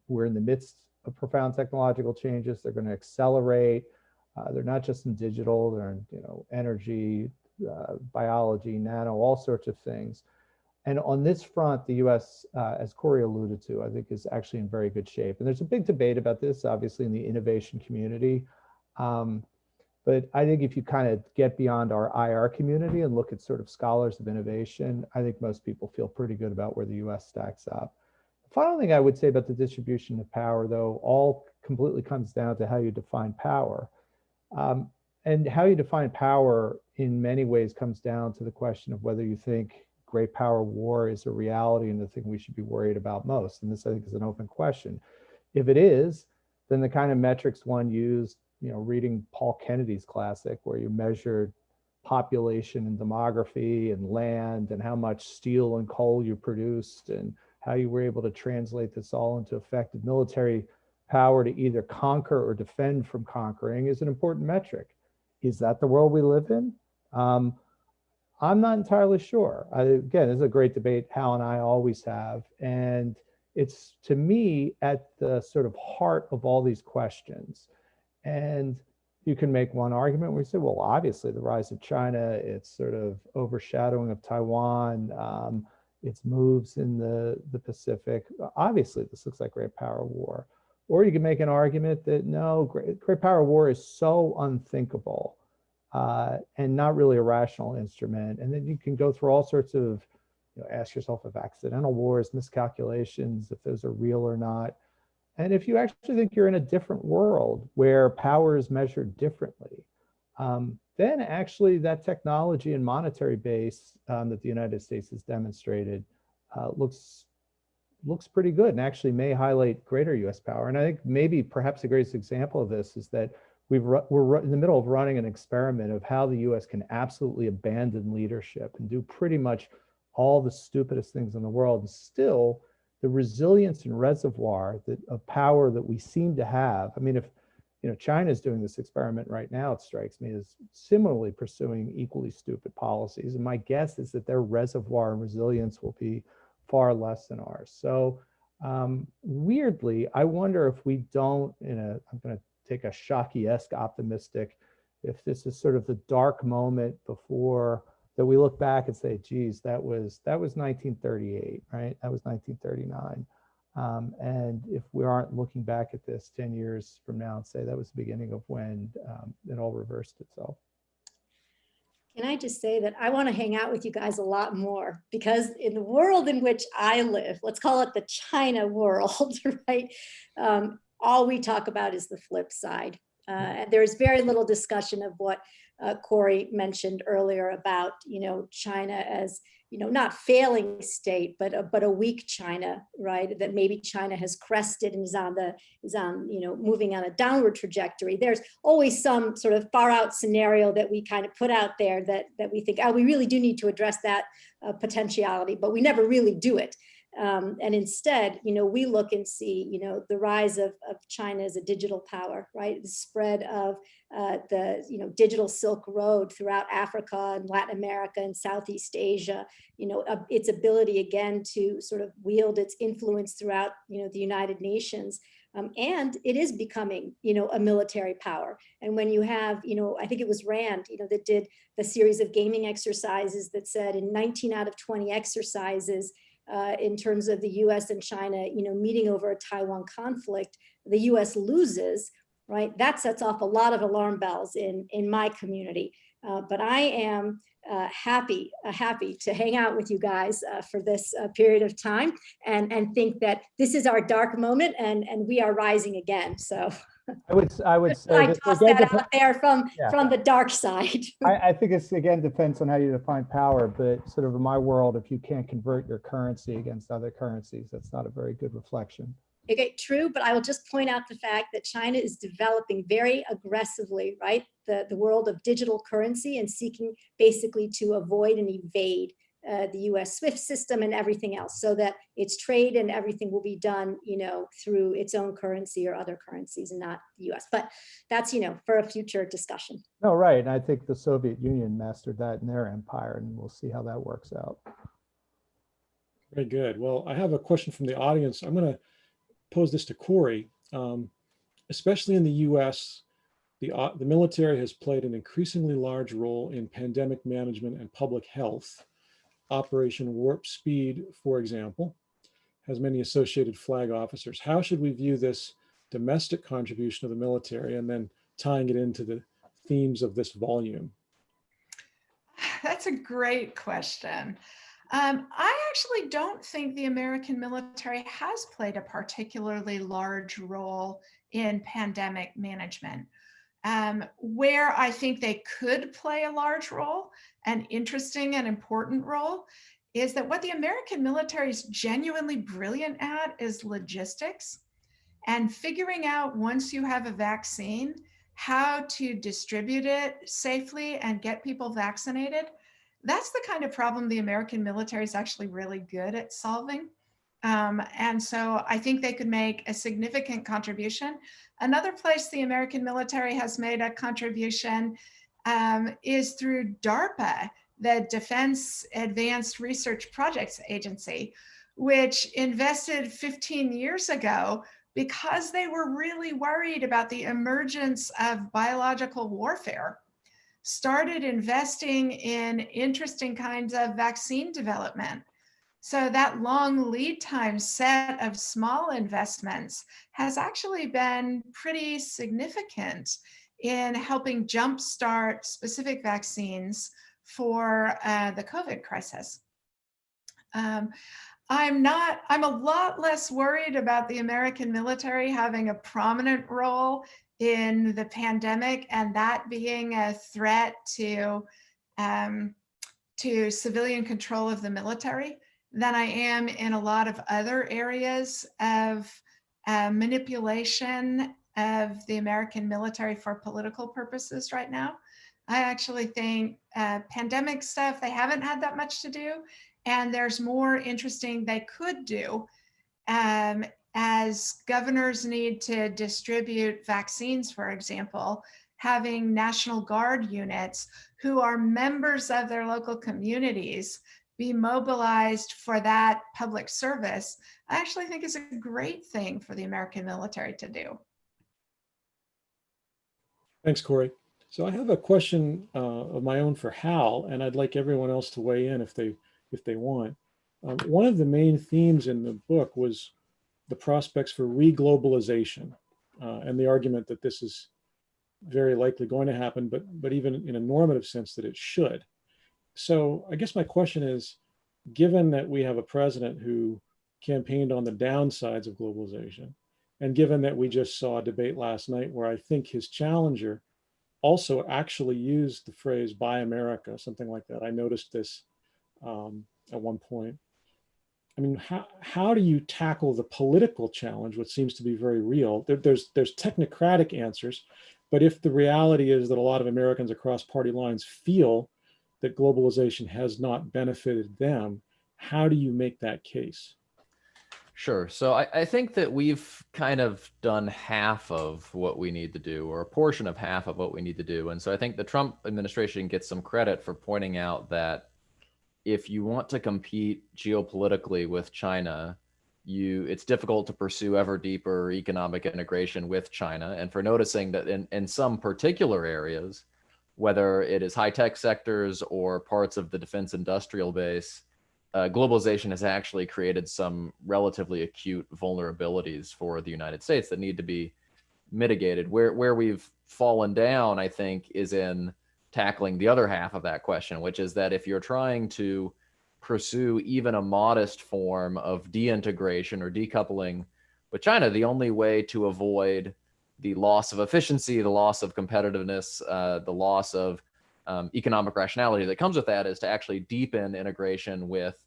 We're in the midst of profound technological changes. They're going to accelerate. They're not just in digital, they're in energy, biology, nano, all sorts of things. And on this front, the US, as Kori alluded to, I think is actually in very good shape. And there's a big debate about this, obviously, in the innovation community. But I think if you kind of get beyond our IR community and look at sort of scholars of innovation, I think most people feel pretty good about where the US stacks up. The final thing I would say about the distribution of power, though, all completely comes down to how you define power. And how you define power in many ways comes down to the question of whether you think great power war is a reality and the thing we should be worried about most. And this, I think, is an open question. If it is, then the kind of metrics one used, reading Paul Kennedy's classic, where you measured population and demography and land and how much steel and coal you produced and how you were able to translate this all into effective military power to either conquer or defend from conquering, is an important metric. Is that the world we live in? I'm not entirely sure. Again, this is a great debate Hal and I always have. And it's, to me, at the sort of heart of all these questions. And you can make one argument where you say, well, obviously the rise of China, its sort of overshadowing of Taiwan, its moves in the Pacific, obviously this looks like great power war. Or you can make an argument that no, great power war is so unthinkable and not really a rational instrument. And then you can go through all sorts of, ask yourself if accidental wars, miscalculations, if those are real or not. And if you actually think you're in a different world where power is measured differently, then actually that technology and monetary base that the United States has demonstrated looks pretty good and actually may highlight greater US power. And I think maybe perhaps the greatest example of this is that we're in the middle of running an experiment of how the US can absolutely abandon leadership and do pretty much all the stupidest things in the world, and still the resilience and reservoir of power that we seem to have. I mean, if China is doing this experiment right now, it strikes me as similarly pursuing equally stupid policies. And my guess is that their reservoir and resilience will be far less than ours. So weirdly, I wonder if we don't, I'm going to take a Shockey-esque optimistic, if this is sort of the dark moment before that we look back and say, geez, that was 1938, right? That was 1939. And if we aren't looking back at this 10 years from now and say that was the beginning of when it all reversed itself.
Can I just say that I want to hang out with you guys a lot more, because in the world in which I live, let's call it the China world, right? All we talk about is the flip side. And there's very little discussion of what Kori mentioned earlier about, China as, not failing state, but a weak China, right? That maybe China has crested and is on, moving on a downward trajectory. There's always some sort of far out scenario that we kind of put out there that we think, oh, we really do need to address that potentiality, but we never really do it. And instead, we look and see, the rise of China as a digital power, right? The spread of the digital Silk Road throughout Africa and Latin America and Southeast Asia, its ability again to sort of wield its influence throughout the United Nations. And it is becoming, a military power. And when you have, I think it was Rand, that did the series of gaming exercises that said in 19 out of 20 exercises, in terms of the US and China, meeting over a Taiwan conflict, the US loses, right? That sets off a lot of alarm bells in my community. But I am happy to hang out with you guys for this period of time and think that this is our dark moment and we are rising again. So
I would say
I toss that out there from the dark side.
I think it's, again, depends on how you define power, but sort of in my world, if you can't convert your currency against other currencies, that's not a very good reflection.
Okay, true, but I will just point out the fact that China is developing very aggressively, right, the world of digital currency and seeking basically to avoid and evade the US SWIFT system and everything else, so that its trade and everything will be done, through its own currency or other currencies and not the US. But that's, for a future discussion.
No, right. And I think the Soviet Union mastered that in their empire, and we'll see how that works out.
Very good. Well, I have a question from the audience. I'm going to pose this to Kori. Especially in the US, the military has played an increasingly large role in pandemic management and public health. Operation Warp Speed, for example, has many associated flag officers. How should we view this domestic contribution of the military and then tying it into the themes of this volume?
That's a great question. I actually don't think the American military has played a particularly large role in pandemic management. Where I think they could play a large role, an interesting and important role, is that what the American military is genuinely brilliant at is logistics and figuring out, once you have a vaccine, how to distribute it safely and get people vaccinated. That's the kind of problem the American military is actually really good at solving. And so I think they could make a significant contribution. Another place the American military has made a contribution is through DARPA, the Defense Advanced Research Projects Agency, which invested 15 years ago because they were really worried about the emergence of biological warfare, started investing in interesting kinds of vaccine development. So that long lead time set of small investments has actually been pretty significant in helping jumpstart specific vaccines for the COVID crisis. I'm a lot less worried about the American military having a prominent role in the pandemic and that being a threat to civilian control of the military than I am in a lot of other areas of manipulation of the American military for political purposes right now. I actually think pandemic stuff, they haven't had that much to do, and there's more interesting they could do as governors need to distribute vaccines, for example, having National Guard units who are members of their local communities be mobilized for that public service, I actually think is a great thing for the American military to do.
Thanks, Kori. So I have a question of my own for Hal, and I'd like everyone else to weigh in if they want. One of the main themes in the book was the prospects for reglobalization and the argument that this is very likely going to happen, but even in a normative sense that it should. So I guess my question is, given that we have a president who campaigned on the downsides of globalization, and given that we just saw a debate last night where I think his challenger also actually used the phrase "Buy America," something like that. I noticed this at one point. I mean, how do you tackle the political challenge, which seems to be very real? There's technocratic answers, but if the reality is that a lot of Americans across party lines feel that globalization has not benefited them, how do you make that case?
Sure. So I think that we've kind of done half of what we need to do, or a portion of half of what we need to do. And so I think the Trump administration gets some credit for pointing out that if you want to compete geopolitically with China, it's difficult to pursue ever deeper economic integration with China, and for noticing that in some particular areas, whether it is high-tech sectors or parts of the defense industrial base, globalization has actually created some relatively acute vulnerabilities for the United States that need to be mitigated. Where we've fallen down, I think, is in tackling the other half of that question, which is that if you're trying to pursue even a modest form of deintegration or decoupling with China, the only way to avoid the loss of efficiency, the loss of competitiveness, the loss of economic rationality that comes with that is to actually deepen integration with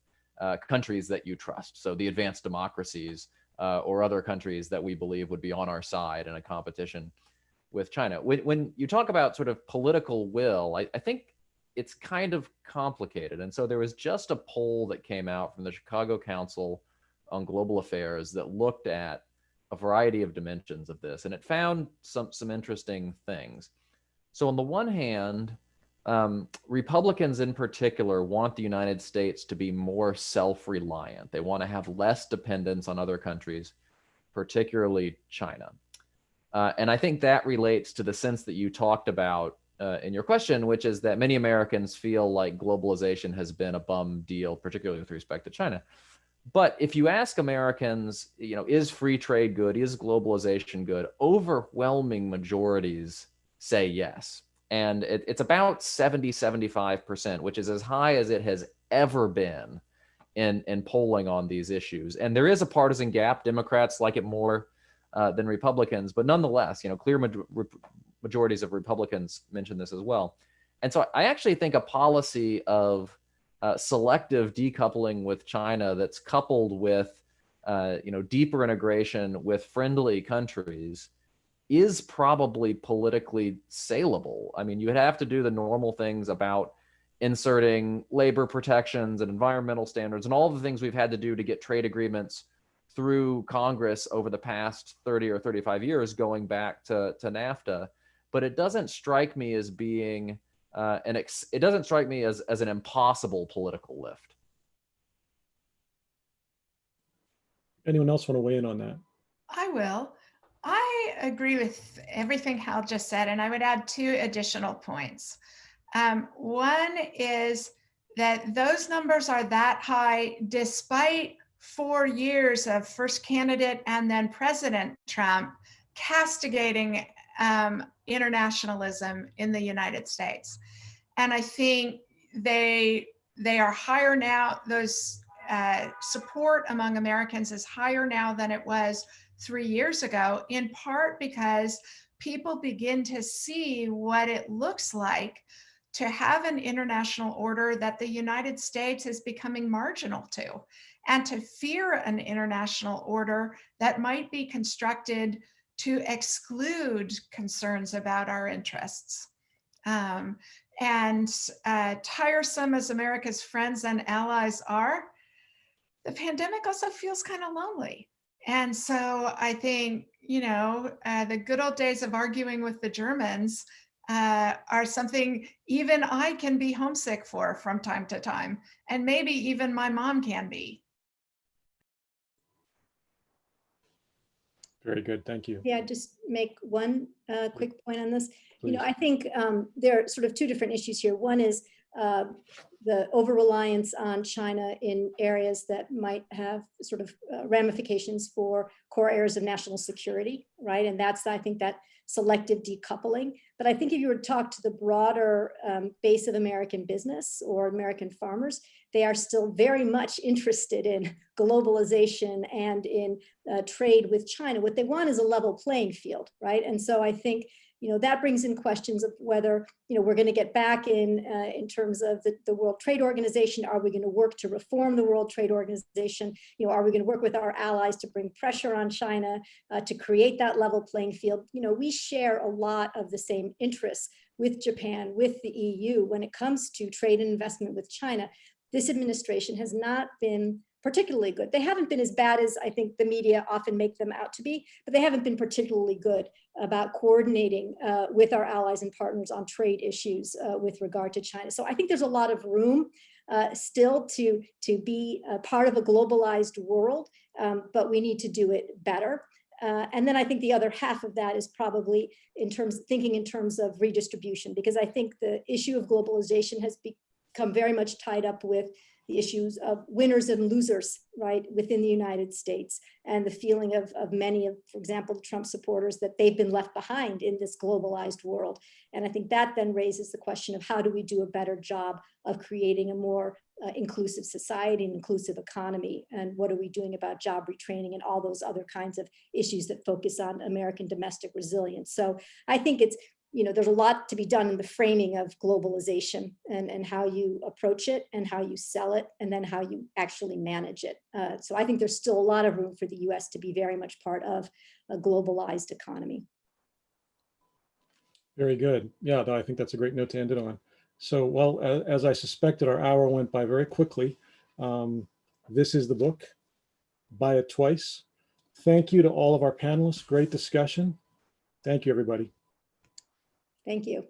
countries that you trust. So the advanced democracies or other countries that we believe would be on our side in a competition with China. When you talk about sort of political will, I think it's kind of complicated. And so there was just a poll that came out from the Chicago Council on Global Affairs that looked at a variety of dimensions of this, and it found some interesting things. So on the one hand, Republicans in particular want the United States to be more self-reliant. They want to have less dependence on other countries, particularly China. And I think that relates to the sense that you talked about in your question, which is that many Americans feel like globalization has been a bum deal, particularly with respect to China. But if you ask Americans, is free trade good? Is globalization good? Overwhelming majorities say yes. And it's about 70-75%, which is as high as it has ever been in polling on these issues. And there is a partisan gap. Democrats like it more than Republicans, but nonetheless, clear majorities of Republicans mention this as well. And so I actually think a policy of selective decoupling with China that's coupled with deeper integration with friendly countries is probably politically saleable. I mean, you would have to do the normal things about inserting labor protections and environmental standards and all the things we've had to do to get trade agreements through Congress over the past 30 or 35 years, going back to NAFTA. But it doesn't strike me as being it doesn't strike me as an impossible political lift.
Anyone else want to weigh in on that?
I will. I agree with everything Hal just said, and I would add two additional points. One is that those numbers are that high despite 4 years of first candidate and then President Trump castigating internationalism in the United States. And I think they are higher now. Those support among Americans is higher now than it was 3 years ago, in part because people begin to see what it looks like to have an international order that the United States is becoming marginal to, and to fear an international order that might be constructed to exclude concerns about our interests. Tiresome as America's friends and allies are, the pandemic also feels kind of lonely. And so I think, the good old days of arguing with the Germans are something even I can be homesick for from time to time, and maybe even my mom can be.
Very good, thank you.
Yeah, just make one quick point on this.
Please.
I think there are sort of two different issues here. One is the over-reliance on China in areas that might have sort of ramifications for core areas of national security, right? And that's, I think, that selective decoupling. But I think if you were to talk to the broader base of American business or American farmers, they are still very much interested in globalization and in trade with China. What they want is a level playing field, right? And so I think that brings in questions of whether we're going to get back in terms of the World Trade Organization. Are we going to work to reform the World Trade Organization? Are we going to work with our allies to bring pressure on China to create that level playing field? We share a lot of the same interests with Japan, with the EU when it comes to trade and investment with China. This administration has not been particularly good. They haven't been as bad as I think the media often make them out to be, but they haven't been particularly good about coordinating with our allies and partners on trade issues with regard to China. So I think there's a lot of room still to be a part of a globalized world, but we need to do it better. And then I think the other half of that is probably thinking in terms of redistribution, because I think the issue of globalization has become very much tied up with the issues of winners and losers, right, within the United States, and the feeling of many of, for example, the Trump supporters, that they've been left behind in this globalized world. And I think that then raises the question of how do we do a better job of creating a more inclusive society and inclusive economy, and what are we doing about job retraining and all those other kinds of issues that focus on American domestic resilience. So I think it's, there's a lot to be done in the framing of globalization and how you approach it and how you sell it and then how you actually manage it. So I think there's still a lot of room for the US to be very much part of a globalized economy.
Very good. Yeah, I think that's a great note to end it on. So, well, as I suspected, our hour went by very quickly. This is the book. Buy it twice. Thank you to all of our panelists. Great discussion. Thank you, everybody.
Thank you.